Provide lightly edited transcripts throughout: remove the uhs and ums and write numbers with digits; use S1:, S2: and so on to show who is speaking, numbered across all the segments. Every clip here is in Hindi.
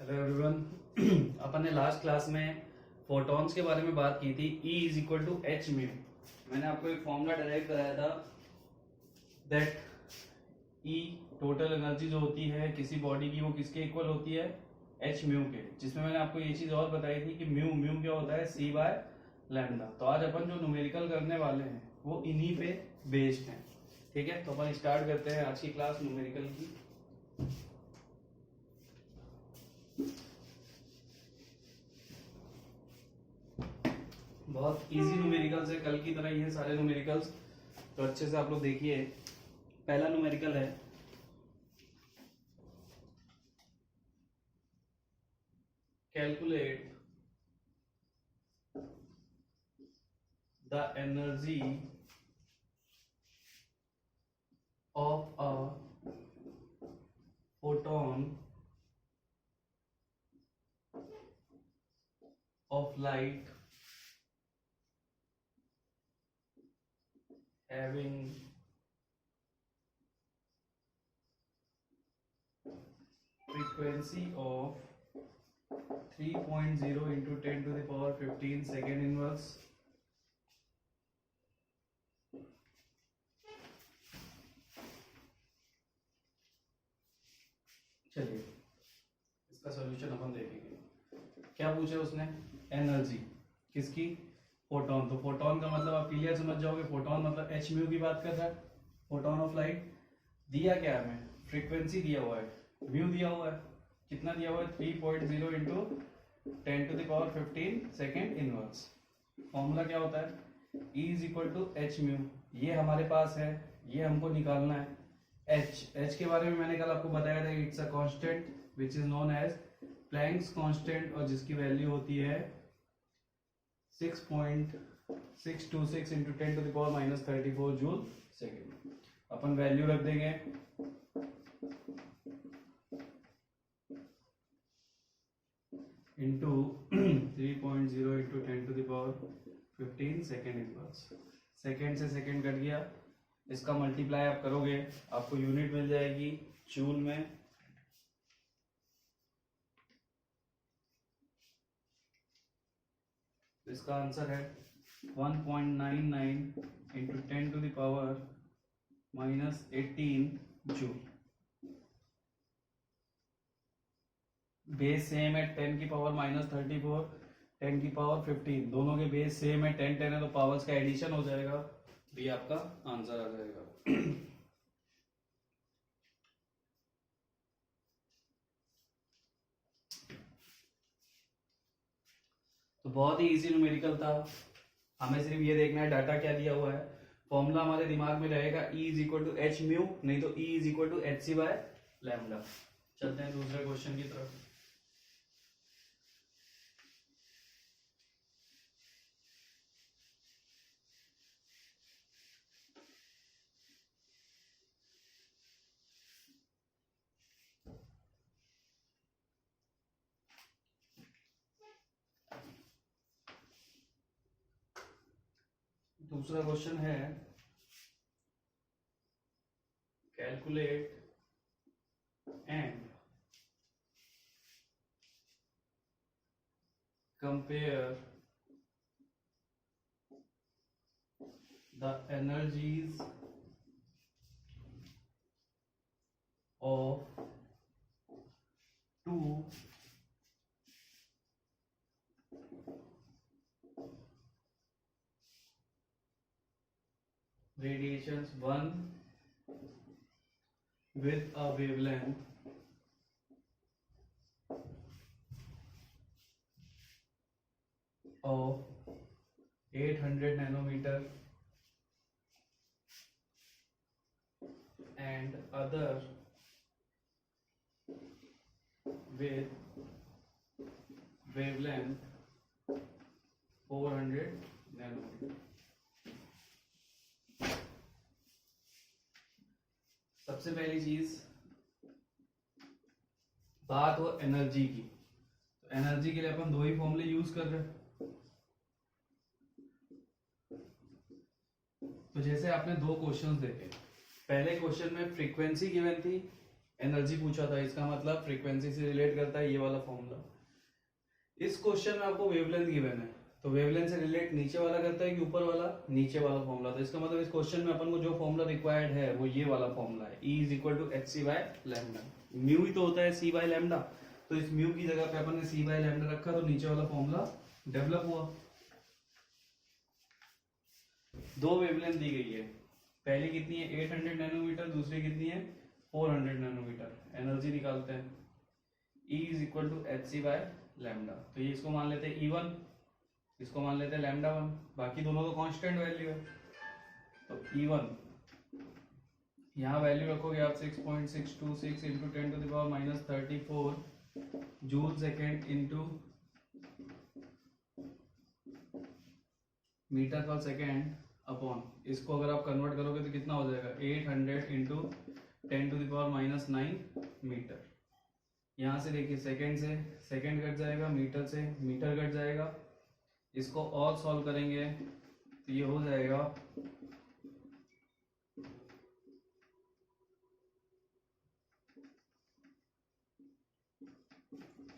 S1: Hello everyone. अपन ने लास्ट क्लास में फोटॉन्स के बारे में बात की थी। E is equal to h mu. मैंने आपको एक फॉर्मूला डिराइव कराया था दैट E टोटल एनर्जी जो होती है किसी बॉडी की वो किसके इक्वल होती है, एच म्यू के। जिसमें मैंने आपको ये चीज और बताई थी कि म्यू म्यू क्या होता है, C बाय लैम्डा। तो आज अपन जो न्यूमेरिकल करने वाले हैं वो इन्हीं पे बेस्ड हैं। ठीक है, तो अपन स्टार्ट करते हैं आज की क्लास न्यूमेरिकल की। बहुत इजी न्यूमेरिकल्स है, कल की तरह ही है सारे न्यूमेरिकल्स, तो अच्छे से आप लोग देखिए। पहला न्यूमेरिकल है calculate the energy of a photon of light having frequency of 3.0 into 10 to the power 15 second inverse चलिए इसका सॉल्यूशन अपन देखेंगे। क्या पूछे उसने, एनर्जी किसकी, फोटोन। तो फोटोन का मतलब आप क्लियर समझ जाओगे, फोटोन मतलब एच म्यू की बात कर रहा है, फोटोन ऑफ लाइट। दिया क्या है हमें, फ्रीक्वेंसी दिया हुआ है, म्यू दिया हुआ है, कितना दिया हुआ है 3.0 into 10 to the power 15 second inverse. Formula क्या होता है, E is equal to h mu. ये हमारे पास है, ये हमको निकालना है। एच के बारे में मैंने कल आपको बताया था, it's a constant which is known as Planck's constant, और जिसकी वैल्यू होती है 6.626 into 10 to the power minus 34 joule second. अपन वैल्यू रख देंगे into 3.0 into 10 to the power 15 second inverse. Second से सेकेंड कट गया, इसका मल्टीप्लाई आप करोगे आपको यूनिट मिल जाएगी जूल में। इसका आंसर है 1.99 into 10 to the power minus 18 joule. Base same है, 10 की पावर माइनस 34, 10 की पावर 15, दोनों के बेस सेम है, 10 10 है, तो पावर्स का एडिशन हो जाएगा, भी आपका आंसर आ जाएगा। तो बहुत ही इजी न्यूमेरिकल था, हमें सिर्फ ये देखना है डाटा क्या दिया हुआ है। फॉर्मूला हमारे दिमाग में रहेगा E is equal to h mu, नहीं तो E is equal to H C by lambda. चलते हैं दूसरे क्वेश्चन की तरफ। दूसरा क्वेश्चन है calculate and compare the energies of two radiations, one with a wavelength of 800 nanometer and other with wavelength 400 nanometer। सबसे पहली चीज बात हो एनर्जी की, तो एनर्जी के लिए अपन दो ही फॉर्मूले यूज कर रहे हैं। तो जैसे आपने दो क्वेश्चंस देखे, पहले क्वेश्चन में फ्रीक्वेंसी गिवन थी, एनर्जी पूछा था, इसका मतलब फ्रीक्वेंसी से रिलेट करता है ये वाला फॉर्मूला। इस क्वेश्चन में आपको वेवलेंथ गिवन है, तो वेवलेंथ से रिलेट नीचे वाला करता है कि ऊपर वाला? नीचे वाला फॉर्मूला। तो इसका मतलब इस क्वेश्चन में अपन को जो फॉर्मूला रिक्वायर्ड है वो ये वाला फॉर्मूला है, E is equal to H C by lambda. Mu ही तो होता है सी बाय लैम्डा, तो इस म्यू की जगह पे अपन ने सी बाय लैम्डा रखा, तो नीचे वाला फॉर्मूला डेवलप हुआ। दो वेवलेंथ दी गई है, पहली कितनी है 800 नैनोमीटर, दूसरी कितनी है 400 नैनोमीटर। एनर्जी निकालते हैं, E is equal to H C by lambda. तो ये इसको मान लेते हैं E1, इसको मान लेते हैं लैम्डा 1, बाकी दोनों तो कांस्टेंट वैल्यू है। तो E1 यहाँ वैल्यू रखोगे आप 6.626 into 10 to the power minus 34 joule second into metre पर सेकेंड अपॉन, इसको अगर आप कन्वर्ट करोगे तो कितना हो जाएगा 800 into 10 to the power minus 9 metre. यहाँ से देखिए सेकेंड से सेकेंड कट जाएगा, मीटर से मीटर कट जाएगा, इसको और सॉल्व करेंगे तो ये हो जाएगा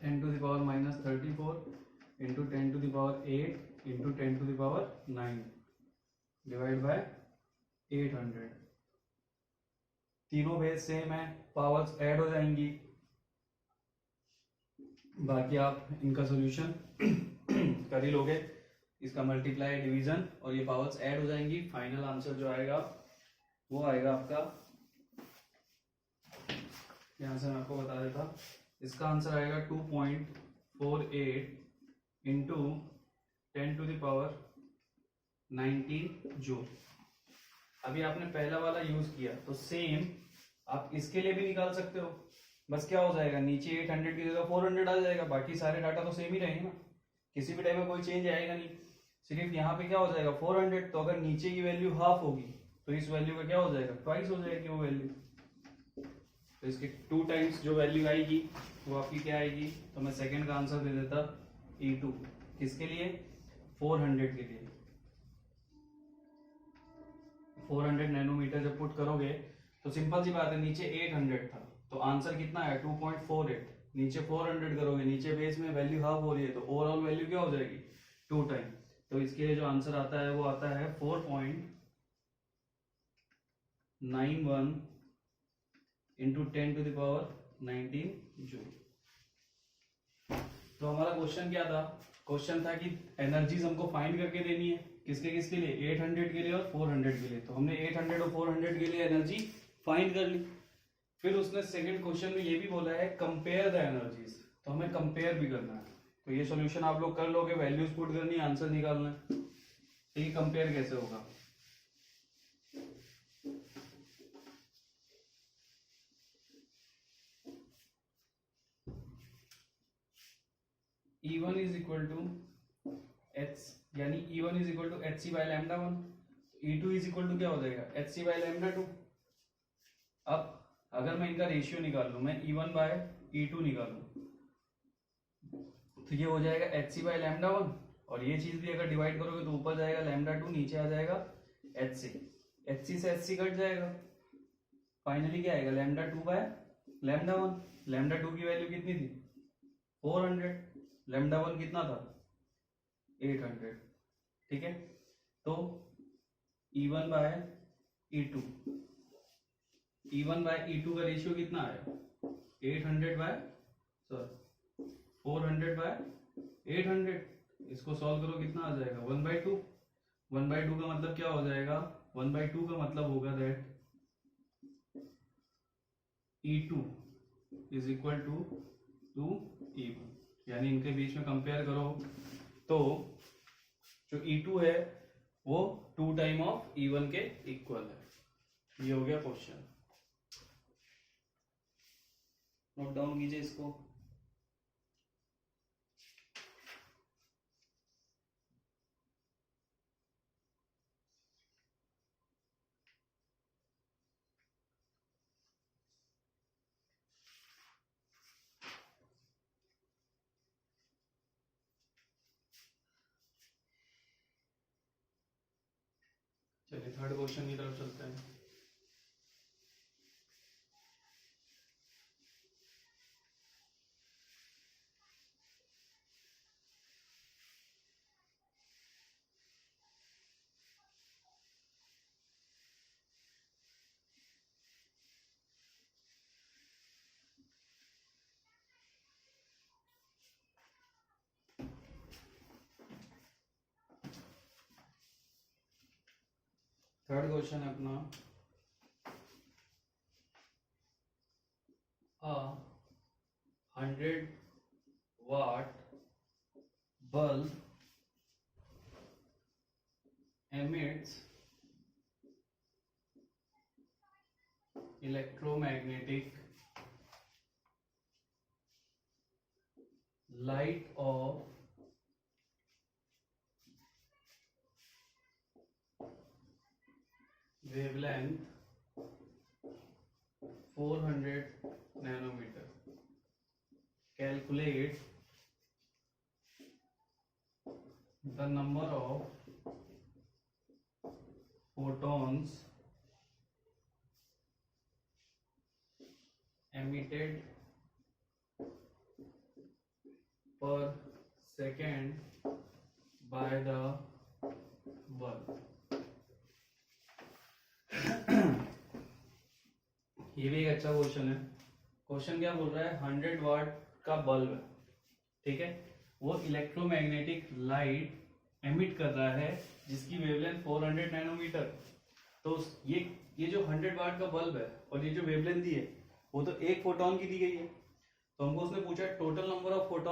S1: 10 to the power minus 34 into 10 to the power 8 into 10 to the power 9 divide by 800। तीनों बेस सेम है, पावर्स ऐड हो जाएंगी, बाकी आप इनका सॉल्यूशन कर ही लोगे, इसका मल्टीप्लाई डिवीजन और ये पावर्स ऐड हो जाएंगी। फाइनल आंसर जो आएगा वो आएगा आपका, यहां से मैं आपको बता देता, इसका आंसर आएगा 2.48 into 10 to the power 19 joule. अभी आपने पहला वाला यूज किया तो सेम आप इसके लिए भी निकाल सकते हो, बस क्या हो जाएगा नीचे 800 की जगह 400 आ जाएगा, बाकी सारे डाटा तो सेम ही रहेंगे ना, किसी भी टाइप में कोई चेंज आएगा नहीं। सिर्फ यहाँ पे क्या हो जाएगा 400, तो अगर नीचे की वैल्यू हाफ होगी तो इस वैल्यू का क्या हो जाएगा ट्वाइस हो जाएगी वो वैल्यू, तो इसके 2 टाइम्स जो वैल्यू आएगी वो आपकी क्या आएगी। तो मैं सेकंड का आंसर दे देता E2, किसके लिए 400 के लिए। 400 नैनोमीटर जब पुट करोगे तो सिंपल सी बात है, नीचे 800 था तो आंसर कितना है 2.48, नीचे 400 करोगे, नीचे बेस में वैल्यू हाफ हो रही है तो ओवरऑल वैल्यू क्या हो जाएगी 2 टाइम। तो इसके लिए जो आंसर आता है वो आता है 4.91 into 10 to the power 19 joule. तो हमारा क्वेश्चन क्या था, क्वेश्चन था कि एनर्जीज हमको फाइंड करके देनी है, किसके किसके लिए 800 के लिए और 400 के लिए। तो हमने 800 और 400 के लिए एनर्जी फाइंड कर ली। फिर उसने सेकंड क्वेश्चन में ये भी बोला है कंपेयर द एनर्जीज, तो हमें कंपेयर भी करना है। तो ये सॉल्यूशन आप लोग कर लोगे, वैल्यूज पुट करनी है, आंसर निकालना है। तो ये कंपेयर कैसे होगा, E1 is equal to h, यानी E1 is equal to H C by lambda 1, E2 is equal to क्या हो जाएगा एच सी बाय लैम्डा 2। अब अगर मैं इनका रेशियो निकाल लूं, मैं E1 बाय E2 निकालूं तो ये हो जाएगा एच सी बाय लैम्डा 1, और ये चीज भी अगर डिवाइड करोगे तो ऊपर जाएगा लैम्डा 2, नीचे आ जाएगा एच सी, एच सी से एच सी कट जाएगा, फाइनली क्या आएगा लैम्डा 2 बाय लैम्डा 1। लैम्डा 2 की वैल्यू कितनी थी 400, लैम्डा 1 कितना था 800, ठीक है। तो E1 bye E2, E1 bye E2 का रेशियो कितना आया 800 बाय 400 बाय 800, इसको सॉल्व करो कितना आ जाएगा 1/2। 1/2 का मतलब क्या हो जाएगा, 1/2 का मतलब होगा that E2 is equal to E1, यानी इनके बीच में कंपेयर करो तो जो E2 है वो 2 टाइम ऑफ E1 के इक्वल है। ये हो गया क्वेश्चन, नोट डाउन कीजिए इसको। चलिए थर्ड क्वेश्चन की तरफ चलते हैं। थर्ड क्वेश्चन है अपना, a 100 watt bulb emits electromagnetic light of wavelength 400 nanometer. Calculate the number of photons emitted per second by the bulb. ये भी एक अच्छा क्वेश्चन है। क्वेश्चन क्या बोल रहा है, 100 वाट का बल्ब है, ठीक है, वो इलेक्ट्रोमैग्नेटिक लाइट एमिट कर रहा है जिसकी वेवलेंथ 400 नैनोमीटर। तो ये जो 100 वाट का बल्ब है और ये जो वेवलेंथ दी है वो तो एक फोटोन की दी गई है। तो हमको उसने पूछा टोटल नंबर ऑफ फोटोन